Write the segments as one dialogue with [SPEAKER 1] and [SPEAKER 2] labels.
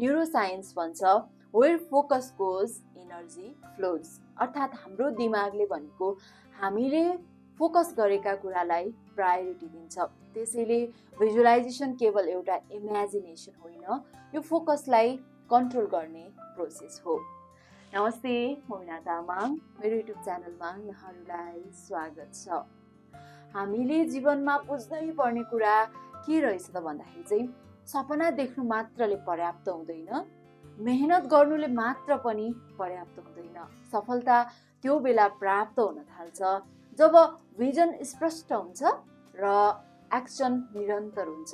[SPEAKER 1] Neuroscience भन्छ where focus goes energy flows, अर्थात् हाम्रो दिमागले भनेको हामीले फोकस गरेका कुरालाई प्रायोरिटी दिन्छ। त्यसैले भिजुअलाइजेसन केवल एउटा इमेजिनेसन होइन, यो फोकसलाई कन्ट्रोल गर्ने प्रोसेस हो। नमस्ते, म मीना तामाङ, मेरो युट्युब च्यानलमा यहाँहरूलाई स्वागत छ। हामीले जीवनमा बुझ्नै पर्ने कुरा के रहेछ त भन्दाखेरि चाहिँ सपना देख्नु मात्रले पर्याप्त हुँदैन, मेहनत गर्नुले मात्र पनि पर्याप्त हुँदैन। सफलता त्यो बेला प्राप्त हुन थाल्छ जब भिजन स्पष्ट हुन्छ र एक्सन निरन्तर हुन्छ।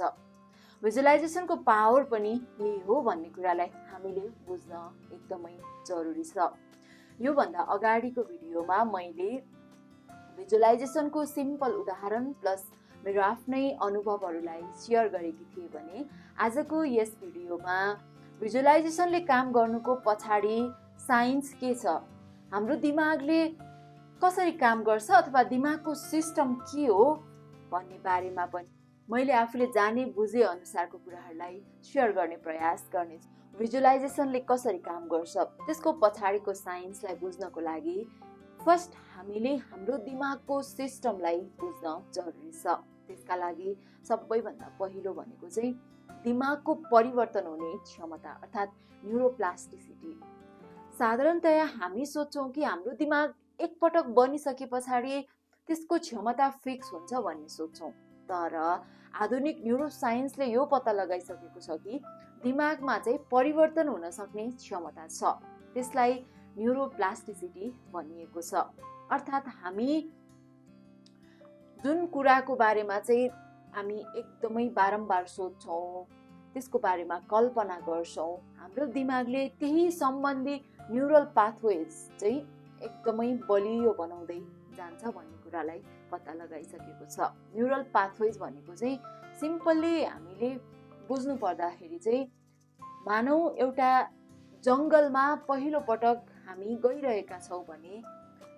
[SPEAKER 1] भिजुअलाइजेसनको पावर पनि यही हो भन्ने कुरालाई हामीले बुझ्न एकदमै जरुरी छ। योभन्दा अगाडिको भिडियोमा मैले भिजुअलाइजेसनको सिम्पल उदाहरण प्लस मेरो आफ्नै अनुभवहरूलाई सेयर गरेकी थिएँ भने आजको यस भिडियोमा भिजुअलाइजेसनले काम गर्नुको पछाडि साइन्स के छ, हाम्रो दिमागले कसरी काम गर्छ अथवा दिमागको सिस्टम के हो भन्ने बारेमा पनि मैले आफूले जाने बुझे अनुसारको कुराहरूलाई सेयर गर्ने प्रयास गर्नेछु। भिजुअलाइजेसनले कसरी काम गर्छ, त्यसको पछाडिको साइन्सलाई बुझ्नको लागि फर्स्ट हामीले हाम्रो दिमागको सिस्टमलाई बुझ्न जरुरी छ। त्यसका लागि सबैभन्दा पहिलो भनेको चाहिँ दिमागको परिवर्तन हुने क्षमता अर्थात् न्युरोप्लास्टिसिटी। साधारणतया हामी सोच्छौँ कि हाम्रो दिमाग एकपटक बनिसके पछाडि त्यसको क्षमता फिक्स हुन्छ भन्ने सोच्छौँ, तर आधुनिक न्युरोसाइन्सले यो पत्ता लगाइसकेको छ कि दिमागमा चाहिँ परिवर्तन हुन सक्ने क्षमता छ। त्यसलाई न्युरोप्लास्टिसिटी भनिएको छ। अर्थात् हामी जुन कुराको बारेमा चाहिँ हामी एकदमै बारम्बार सोच्छौँ, त्यसको बारेमा कल्पना गर्छौँ, हाम्रो दिमागले त्यही सम्बन्धी न्युरल पाथवेज चाहिँ एकदमै बलियो बनाउँदै जान्छ भन्ने कुरालाई पत्ता लगाइसकेको छ। न्युरल पाथवेज भनेको चाहिँ सिम्पल्ली हामीले बुझ्नु पर्दाखेरि चाहिँ मानौ एउटा जङ्गलमा पहिलो पटक हामी गइरहेका छौँ भने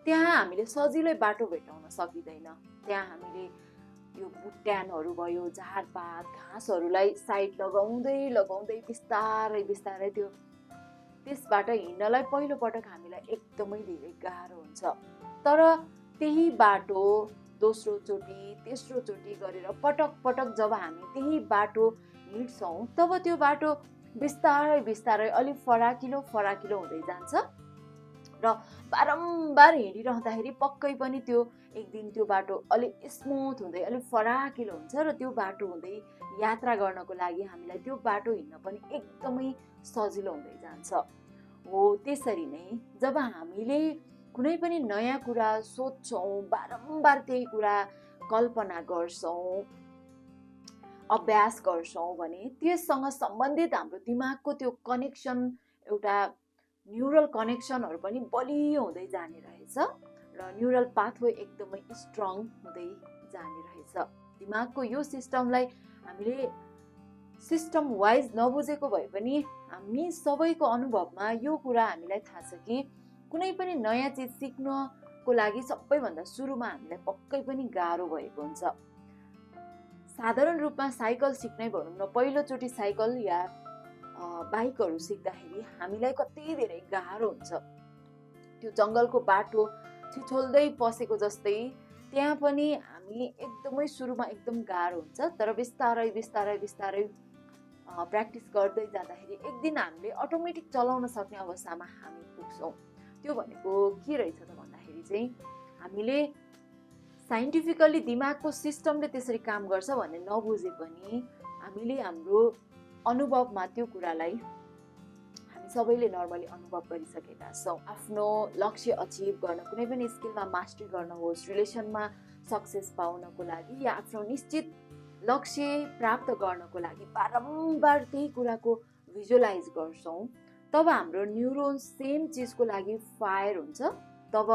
[SPEAKER 1] त्यहाँ हामीले सजिलै बाटो भेटाउन सकिँदैन। त्यहाँ हामीले यो बुट्यानहरू भयो, झारपात, घाँसहरूलाई साइड लगाउँदै बिस्तारै त्यसबाट हिँड्नलाई पहिलो पटक हामीलाई एकदमै धेरै गाह्रो हुन्छ। तर त्यही बाटो दोस्रो चोटि तेस्रो चोटि गरेर पटक जब हामी त्यही बाटो हिँड्छौँ तब त्यो बाटो बिस्तारै अलिक फराकिलो हुँदै जान्छ र बारम्बार हिँडिरहँदाखेरि पक्कै पनि त्यो एक दिन त्यो बाटो अलिक स्मुथ हुँदै अलिक फराकिलो हुन्छ र त्यो बाटो हुँदै यात्रा गर्नको लागि हामीलाई त्यो बाटो हिँड्न पनि एकदमै सजिलो हुँदै जान्छ। हो त्यसरी नै जब हामीले कुनै पनि नयाँ कुरा सोध्छौँ, बारम्बार त्यही कुरा कल्पना गर्छौँ, अभ्यास गर्छौँ भने त्यससँग सम्बन्धित हाम्रो दिमागको त्यो कनेक्सन एउटा न्युरल कनेक्सनहरू पनि बलियो हुँदै जाने रहेछ र न्युरल पाथवे एकदमै स्ट्रङ हुँदै जाने रहेछ। दिमागको यो सिस्टमलाई हामीले सिस्टम वाइज नबुझेको भए पनि हामी सबैको अनुभवमा यो कुरा हामीलाई थाहा छ कि कुनै पनि नयाँ चिज सिक्नको लागि सबैभन्दा सुरुमा हामीलाई पक्कै पनि गाह्रो भएको हुन्छ। साधारण रूपमा साइकल सिक्नै भनौँ न, पहिलोचोटि साइकल या बाइकहरू सिक्दाखेरि हामीलाई कति धेरै गाह्रो हुन्छ। त्यो जङ्गलको बाटो छिछोल्दै पसेको जस्तै त्यहाँ पनि हामी एकदमै सुरुमा एकदम गाह्रो हुन्छ, तर बिस्तारै प्र्याक्टिस गर्दै जाँदाखेरि एक दिन हामीले अटोमेटिक चलाउन सक्ने अवस्थामा हामी पुग्छौँ। त्यो भनेको के रहेछ त भन्दाखेरि चाहिँ हामीले साइन्टिफिकल्ली दिमागको सिस्टमले त्यसरी काम गर्छ भन्ने नबुझे पनि हामीले हाम्रो अनुभवमा त्यो कुरालाई हामी सबैले नर्मली अनुभव गरिसकेका छौँ। आफ्नो लक्ष्य अचिभ गर्न, कुनै पनि स्किलमा मास्टरी गर्न होस्, रिलेसनमा सक्सेस पाउनको लागि या आफ्नो निश्चित लक्ष्य प्राप्त गर्नको लागि बारम्बार त्यही कुराको भिजुअलाइज गर्छौँ, तब हाम्रो न्युरोन सेम चिजको लागि फायर हुन्छ, तब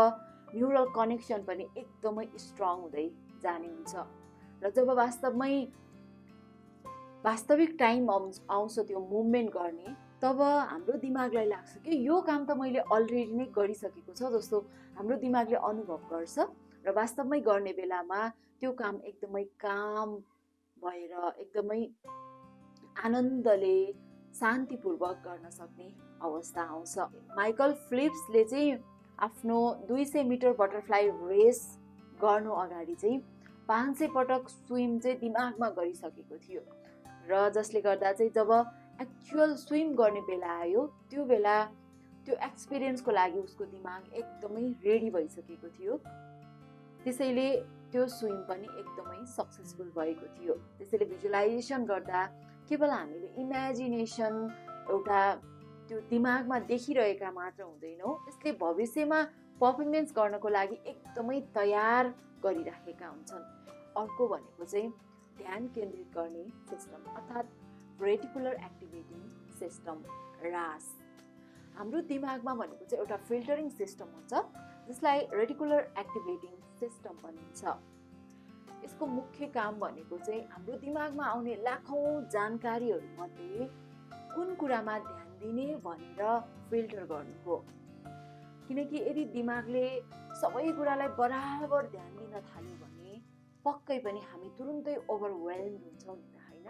[SPEAKER 1] न्युरल कनेक्सन पनि एकदमै स्ट्रङ हुँदै जाने हुन्छ। र जब वास्तविक टाइम आउँछ त्यो मुभमेन्ट गर्ने, तब हाम्रो दिमागलाई लाग्छ कि यो काम त मैले अलरेडी नै गरिसकेको छ जस्तो हाम्रो दिमागले अनुभव गर्छ र वास्तवमै गर्ने बेलामा त्यो काम एकदमै काम भएर एकदमै आनन्दले शान्तिपूर्वक गर्न सक्ने अवस्था आउँछ। माइकल फिलिप्सले चाहिँ आफ्नो 200 मिटर बटरफ्लाई रेस गर्नु अगाडि चाहिँ 500 पटक स्विम चाहिँ दिमागमा गरिसकेको थियो र जसले गर्दा चाहिँ जब एक्चुअल स्विम गर्ने बेला आयो त्यो बेला त्यो एक्सपिरियन्सको लागि उसको दिमाग एकदमै रेडी भइसकेको थियो। त्यसैले त्यो स्विम पनि एकदमै सक्सेसफुल भएको थियो। त्यसैले भिजुअलाइजेसन गर्दा केवल हामीले इमेजिनेसन एउटा त्यो दिमागमा देखिरहेका मात्र हुँदैनौँ, यसले भविष्यमा पर्फर्मेन्स गर्नको लागि एकदमै तयार गरिराखेका हुन्छन्। अर्को भनेको चाहिँ ध्यान केन्द्रित गर्ने सिस्टम अर्थात् रेटिकुलर एक्टिभेटिङ सिस्टम रास। हाम्रो दिमागमा भनेको चाहिँ एउटा फिल्टरिङ सिस्टम हुन्छ जसलाई रेटिकुलर एक्टिभेटिङ सिस्टम भनिन्छ। यसको मुख्य काम भनेको चाहिँ हाम्रो दिमागमा आउने लाखौँ जानकारीहरू मध्ये कुन कुरामा ध्यान दिने भनेर फिल्टर गर्नु हो। किनकि यदि दिमागले सबै कुरालाई बराबर ध्यान दिन थाल्यो भने पक्कै पनि हामी तुरुन्तै ओभरवेल्म हुन्छौँ नि त, होइन?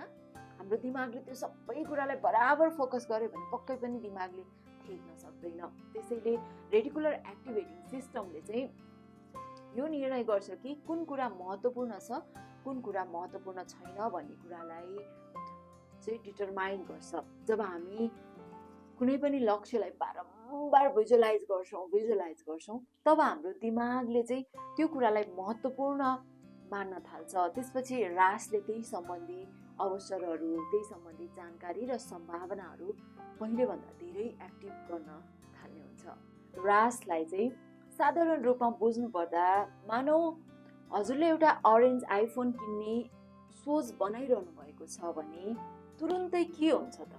[SPEAKER 1] हाम्रो दिमागले त्यो सबै कुरालाई बराबर फोकस गर्यो भने पक्कै पनि दिमागले थेक्न सक्दैन। त्यसैले रेटिकुलर एक्टिभेटिङ सिस्टमले चाहिँ यो निर्णय गर्छ कि कुन कुरा महत्त्वपूर्ण छ, कुन कुरा महत्त्वपूर्ण छैन भन्ने कुरालाई चाहिँ डिटरमाइन गर्छ। जब हामी कुनै पनि लक्ष्यलाई बारम्बार भिजुअलाइज गर्छौँ तब हाम्रो दिमागले चाहिँ त्यो कुरालाई महत्त्वपूर्ण मान्न थाल्छ। त्यसपछि रासले त्यही सम्बन्धी अवसरहरू, त्यही सम्बन्धी जानकारी र सम्भावनाहरू पहिलेभन्दा धेरै एक्टिभ गर्न थाल्ने हुन्छ। रासलाई चाहिँ साधारण रूपमा बुझ्नु पर्दा मानौ हजुरले एउटा अरेन्ज आइफोन किन्ने सोच बनाइरहनु भएको छ भने तुरुन्तै के हुन्छ त?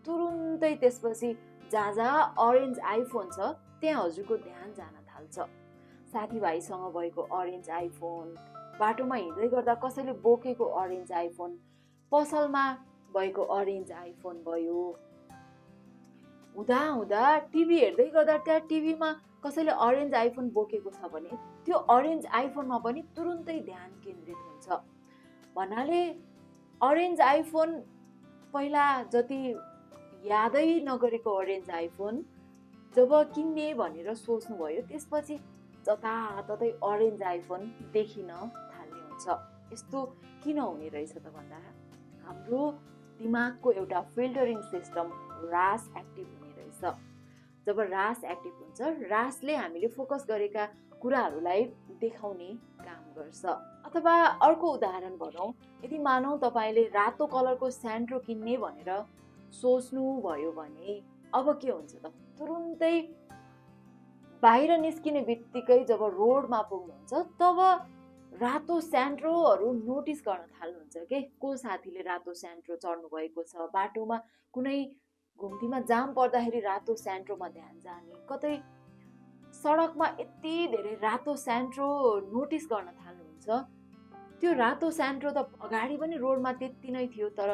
[SPEAKER 1] तुरुन्तै त्यसपछि जहाँ अरेन्ज आइफोन छ त्यहाँ हजुरको ध्यान जान थाल्छ। साथीभाइसँग भएको अरेन्ज आइफोन, बाटोमा हिँड्दै गर्दा कसैले बोकेको अरेन्ज आइफोन, पसलमा भएको अरेन्ज आइफोन भयो। हुँदा टिभी हेर्दै गर्दा त्यहाँ टिभीमा कसैले अरेन्ज आइफोन बोकेको छ भने त्यो अरेन्ज आइफोनमा पनि तुरुन्तै ध्यान केन्द्रित हुन्छ। भन्नाले अरेन्ज आइफोन पहिला जति यादै नगरेको अरेन्ज आइफोन जब किन्ने भनेर सोच्नुभयो त्यसपछि जताततै अरेन्ज आइफोन देखिन थाल्ने हुन्छ। यस्तो किन हुने रहेछ त भन्दा हाम्रो दिमागको एउटा फिल्टरिङ सिस्टम रास एक्टिभ हुने रहेछ। जब रास एक्टिभ हुन्छ, रासले हामीले फोकस गरेका कुराहरूलाई देखाउने काम गर्छ। अथवा अर्को उदाहरण भनौँ, यदि मानौ तपाईँले रातो कलरको स्यान्ड्रो किन्ने भनेर सोच्नु भयो भने अब के हुन्छ त? तुरुन्तै बाहिर निस्किने बित्तिकै जब रोडमा पुग्नुहुन्छ तब रातो स्यान्ड्रोहरू नोटिस गर्न थाल्नुहुन्छ के को साथीले रातो स्यान्ड्रो चढ्नु भएको छ, बाटोमा कुनै घुम्तीमा जाम पर्दाखेरि रातो स्यान्ड्रोमा ध्यान जाने, कतै सडकमा यति धेरै रातो स्यान्ड्रो नोटिस गर्न थाल्नुहुन्छ। त्यो रातो स्यान्ड्रो त अगाडि पनि रोडमा त्यति नै थियो तर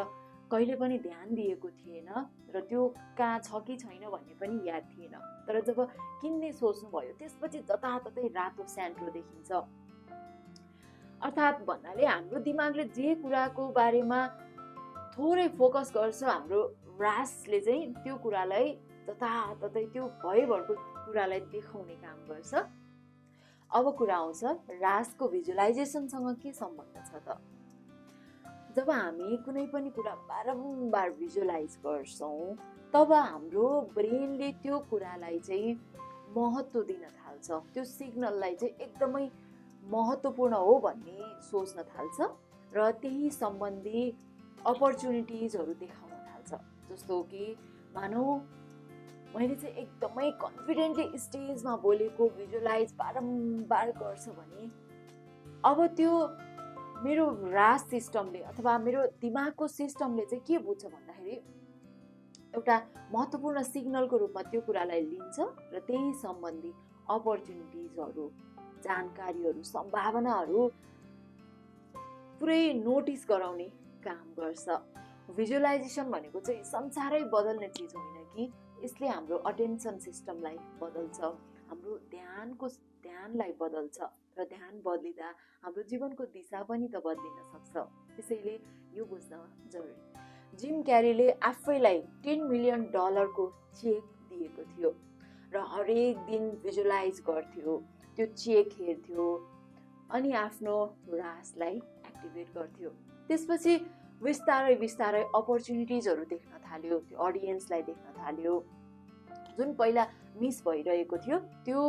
[SPEAKER 1] कहिले पनि ध्यान दिएको थिएन र त्यो कहाँ छ कि छैन भन्ने पनि याद थिएन। तर जब किन्ने सोच्नुभयो त्यसपछि जताततै रातो स्यान्ड्रो देखिन्छ। अर्थात् भन्नाले हाम्रो दिमागले जे कुराको बारेमा थोरै फोकस गर्छ, हाम्रो रासले चाहिँ त्यो कुरालाई जताततै त्यो भयभरको कुरालाई देखाउने काम गर्छ। अब कुरा आउँछ रासको भिजुअलाइजेसनसँग के सम्बन्ध छ त? जब हामी कुनै पनि कुरा बारम्बार भिजुअलाइज गर्छौँ तब हाम्रो ब्रेनले त्यो कुरालाई चाहिँ महत्त्व दिन थाल्छ। त्यो सिग्नललाई चाहिँ एकदमै महत्त्वपूर्ण हो भन्ने सोच्न थाल्छ र त्यही सम्बन्धी अपर्च्युनिटिजहरू देखाउन थाल्छ। जस्तो कि मानौ मैले चाहिँ एकदमै कन्फिडेन्टली स्टेजमा बोलेको भिजुअलाइज बारम्बार गर्छ भने अब त्यो मेरो रास सिस्टमले अथवा मेरो दिमागको सिस्टमले चाहिँ के बुझ्छ भन्दाखेरि एउटा महत्त्वपूर्ण सिग्नलको रूपमा त्यो कुरालाई लिन्छ र त्यही सम्बन्धी अपर्च्युनिटिजहरू, जानकारीहरू, सम्भावनाहरू पुरै नोटिस गराउने काम गर्छ। भिजुअलाइजेसन भनेको चाहिँ संसारै बदल्ने चिज होइन कि यसले हाम्रो अटेन्सन सिस्टमलाई बदल्छ, हाम्रो ध्यानलाई बदल्छ र ध्यान बदलिँदा हाम्रो जीवनको दिशा पनि त बदलिन सक्छ। त्यसैले यो बुझ्न जरुरी। जिम क्यारीले आफैलाई $10 मिलियन को चेक दिएको थियो र हरेक दिन भिजुलाइज गर्थ्यो, त्यो चेक हेर्थ्यो अनि आफ्नो रासलाई एक्टिभेट गर्थ्यो। त्यसपछि बिस्तारै बिस्तारै अपर्च्युनिटिजहरू देख्न थाल्यो, त्यो अडियन्सलाई देख्न थाल्यो। जुन पहिला मिस भइरहेको थियो त्यो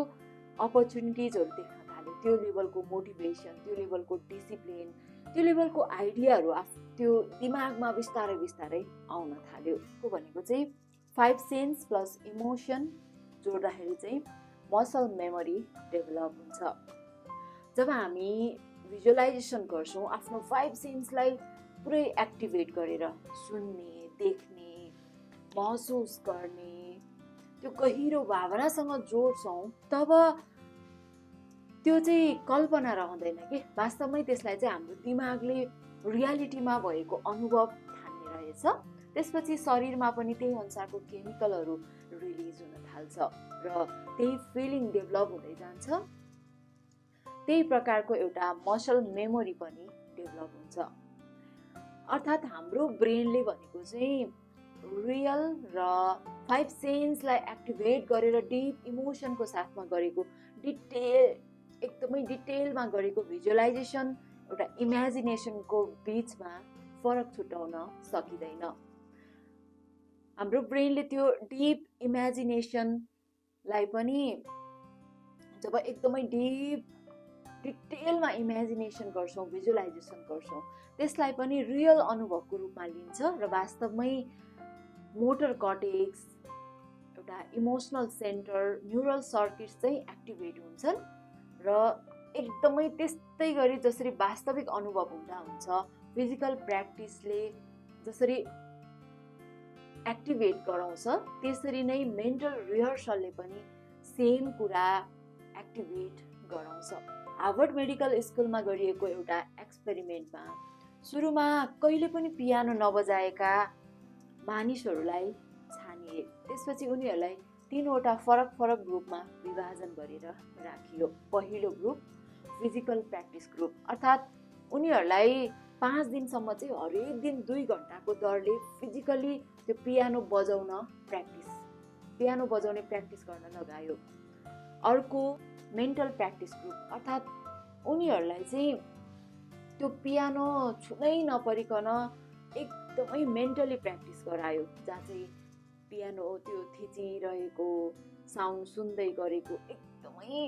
[SPEAKER 1] अपर्च्युनिटिजहरू देख्न थाल्यो, त्यो लेभलको मोटिभेसन, त्यो लेभलको डिसिप्लिन, त्यो लेभलको आइडियाहरू त्यो दिमागमा बिस्तारै बिस्तारै आउन थाल्यो। को भनेको चाहिँ 5 सेन्स प्लस इमोसन जोड्दाखेरि चाहिँ मसल मेमोरी डेभलप हुन्छ। जब हामी भिजुअलाइजेसन गर्छौँ, आफ्नो 5 सेन्सलाई पुरै एक्टिभेट गरेर सुन्ने, देख्ने, महसुस गर्ने, त्यो गहिरो भावनासँग जोड्छौँ, तब त्यो चाहिँ कल्पना रहँदैन कि वास्तवमै त्यसलाई चाहिँ हाम्रो दिमागले रियालिटीमा भएको अनुभव ठान्ने रहेछ। त्यसपछि शरीरमा पनि त्यही अनुसारको केमिकलहरू रिलिज हुन थाल्छ र त्यही फिलिङ डेभलप हुँदै जान्छ। त्यही प्रकारको एउटा मसल मेमोरी पनि डेभलप हुन्छ। अर्थात् हाम्रो ब्रेनले भनेको चाहिँ रियल र 5 सेन्सलाई एक्टिभेट गरेर डिप इमोसनको साथमा गरेको एकदमै डिटेलमा गरेको भिजुअलाइजेसन एउटा इमेजिनेसनको बिचमा फरक छुटाउन सकिँदैन। हाम्रो ब्रेनले त्यो डिप इमेजिनेसनलाई पनि जब एकदमै डिटेलमा इमेजिनेसन गर्छौँ, भिजुअलाइजेसन गर्छौँ, त्यसलाई पनि रियल अनुभवको रूपमा लिन्छ र वास्तवमै मोटर कर्टेक्स, एउटा इमोसनल सेन्टर, न्युरल सर्किट्स चाहिँ एक्टिभेट हुन्छन् र एकदमै त्यस्तै गरी जसरी वास्तविक अनुभव हुँदा हुन्छ, फिजिकल प्र्याक्टिसले जसरी एक्टिभेट गराउँछ, त्यसरी नै मेन्टल रिहर्सलले पनि सेम कुरा एक्टिभेट गराउँछ। हार्वर्ड मेडिकल स्कुलमा गरिएको एउटा एक्सपेरिमेन्टमा सुरुमा कहिले पनि पियानो नबजाएका मानिसहरूलाई छानिए। त्यसपछि उनीहरूलाई 3वटा फरक फरक ग्रुपमा विभाजन गरेर राखियो। पहिलो ग्रुप फिजिकल प्र्याक्टिस ग्रुप, अर्थात् उनीहरूलाई 5 दिनसम्म चाहिँ हरेक दिन 2 घन्टाको दरले फिजिकली त्यो पियानो बजाउने प्र्याक्टिस गर्न लगायो। अर्को मेन्टल प्र्याक्टिस ग्रुप, अर्थात् उनीहरूलाई चाहिँ त्यो पियानो छुनै नपरिकन एकदमै मेन्टली प्र्याक्टिस गरायो, जहाँ चाहिँ पियानो त्यो थिचिरहेको साउन्ड सुन्दै गरेको एकदमै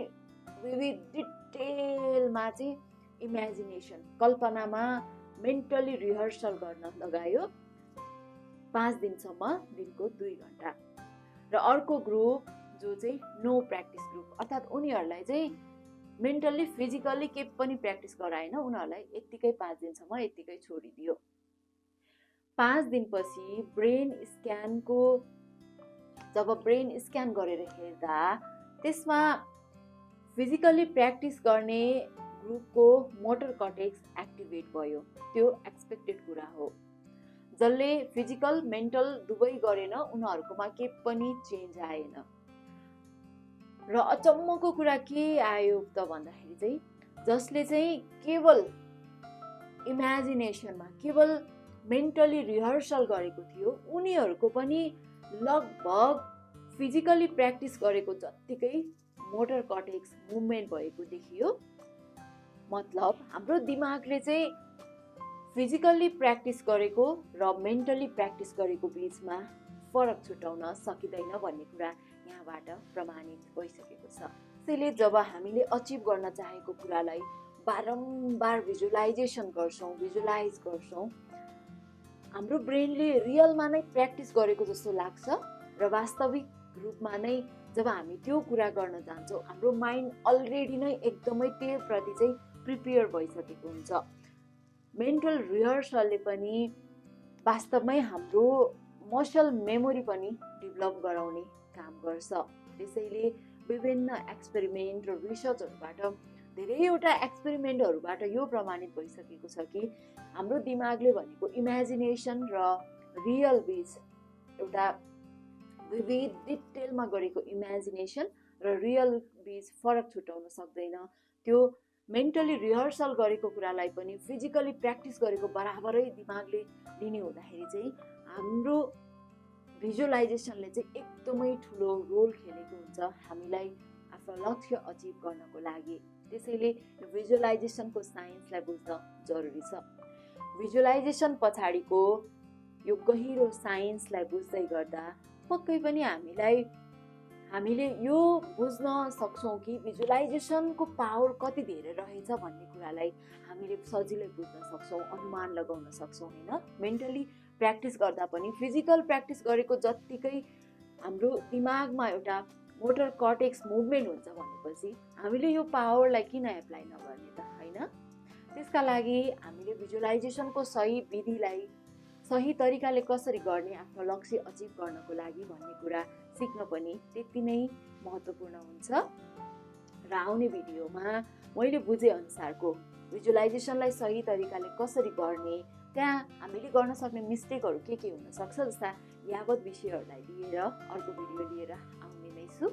[SPEAKER 1] विविध डिटेलमा चाहिँ इमेजिनेसन, कल्पनामा मेन्टली रिहर्सल गर्न लगायो 5 दिनसम्म, दिनको 2 घन्टा। र अर्को ग्रुप जो चाहिँ नो प्र्याक्टिस ग्रुप, अर्थात् उनीहरूलाई चाहिँ मेन्टली फिजिकली केही पनि प्र्याक्टिस गराएन, उनीहरूलाई यत्तिकै 5 दिनसम्म यत्तिकै छोडिदियो। 5 दिनपछि जब ब्रेन स्क्यान गरेर हेर्दा त्यसमा फिजिकली प्र्याक्टिस गर्ने ग्रुपको मोटर कर्टेक्स एक्टिभेट भयो। त्यो एक्सपेक्टेड कुरा हो। जसले फिजिकल मेन्टल दुवै गरेन, उनीहरूकोमा केही पनि चेन्ज आएन। र अचम्मको कुरा के आयो त भन्दाखेरि चाहिँ जसले चाहिँ केवल इमेजिनेसनमा, केवल मेन्टली रिहर्सल गरेको थियो, उनीहरूको पनि लगभग फिजिकली प्र्याक्टिस गरेको जत्तिकै मोटर कर्टेक्स मुभमेन्ट भएको देखियो। मतलब हाम्रो दिमागले चाहिँ फिजिकली प्र्याक्टिस गरेको र मेन्टली प्र्याक्टिस गरेको बिचमा फरक छुटाउन सकिँदैन भन्ने कुरा यहाँबाट प्रमाणित भइसकेको छ। त्यसैले जब हामीले अचिभ गर्न चाहेको कुरालाई बारम्बार भिजुअलाइज गर्छौँ, हाम्रो ब्रेनले रियलमा नै प्र्याक्टिस गरेको जस्तो लाग्छ र वास्तविक रूपमा नै जब हामी त्यो कुरा गर्न जान्छौँ, हाम्रो माइन्ड अलरेडी नै एकदमै त्यो प्रति चाहिँ प्रिपेयर भइसकेको हुन्छ। मेन्टल रिहर्सलले पनि वास्तवमै हाम्रो मसल मेमोरी पनि डेभलप गराउने काम गर्छ। त्यसैले विभिन्न एक्सपेरिमेन्ट र रिसर्चहरूबाट, धेरैवटा एक्सपेरिमेन्टहरूबाट यो प्रमाणित भइसकेको छ कि हाम्रो दिमागले भनेको इमेजिनेसन र रियल बीच एउटा विविध डिटेलमा गरेको इमेजिनेसन र रियल बीच फरक छुटाउन सक्दैन। त्यो मेन्टली रिहर्सल गरेको कुरालाई पनि फिजिकली प्र्याक्टिस गरेको बराबरै दिमागले लिने हुँदाखेरि चाहिँ हाम्रो भिजुअलाइजेसनले चाहिँ एकदमै ठुलो रोल खेलेको हुन्छ हामीलाई आफ्नो लक्ष्य अचिभ गर्नको लागि। त्यसैले भिजुअलाइजेसनको साइन्सलाई बुझ्न जरुरी छ। भिजुअलाइजेसन पछाडिको यो गहिरो साइन्सलाई बुझ्दै गर्दा पक्कै पनि हामीले यो बुझ्न सक्छौँ कि भिजुअलाइजेसनको पावर कति धेरै रहेछ भन्ने कुरालाई हामीले सजिलै बुझ्न सक्छौँ, अनुमान लगाउन सक्छौँ होइन। मेन्टली प्र्याक्टिस गर्दा पनि फिजिकल प्र्याक्टिस गरेको जत्तिकै हाम्रो दिमागमा एउटा मोटर कर्टेक्स मुभमेन्ट हुन्छ भनेपछि हामीले यो पावरलाई किन एप्लाई नगर्ने त होइन। त्यसका लागि हामीले भिजुअलाइजेसनको सही विधिलाई सही तरिकाले कसरी गर्ने आफ्नो लक्ष्य अचिभ गर्नको लागि भन्ने कुरा सिक्न पनि त्यति नै महत्त्वपूर्ण हुन्छ। र आउने भिडियोमा मैले बुझे अनुसारको भिजुअलाइजेसनलाई सही तरिकाले कसरी गर्ने, त्यहाँ हामीले गर्न सक्ने मिस्टेकहरू के हुन सक्छ जस्ता यावत विषयहरूलाई लिएर अर्को भिडियो लिएर आउने नै छु।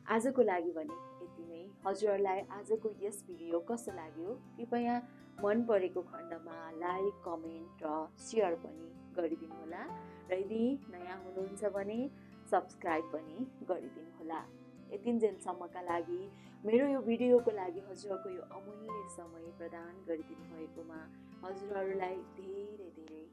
[SPEAKER 1] आजको लागि भने यति नै। हजुरहरूलाई आजको यस भिडियो कस्तो लाग्यो कृपया मन परेको खण्डमा लाइक, कमेन्ट र सेयर पनि गरिदिनु होला र यदि नयाँ हुनुहुन्छ भने सब्सक्राइब पनि गरिदिनु होला। यतिन्जेलसम्मका लागि मेरो यो भिडियोको लागि हजुरहरूको यो अमूल्य समय प्रदान गरिदिनु भएकोमा हजुरहरूलाई धेरै धेरै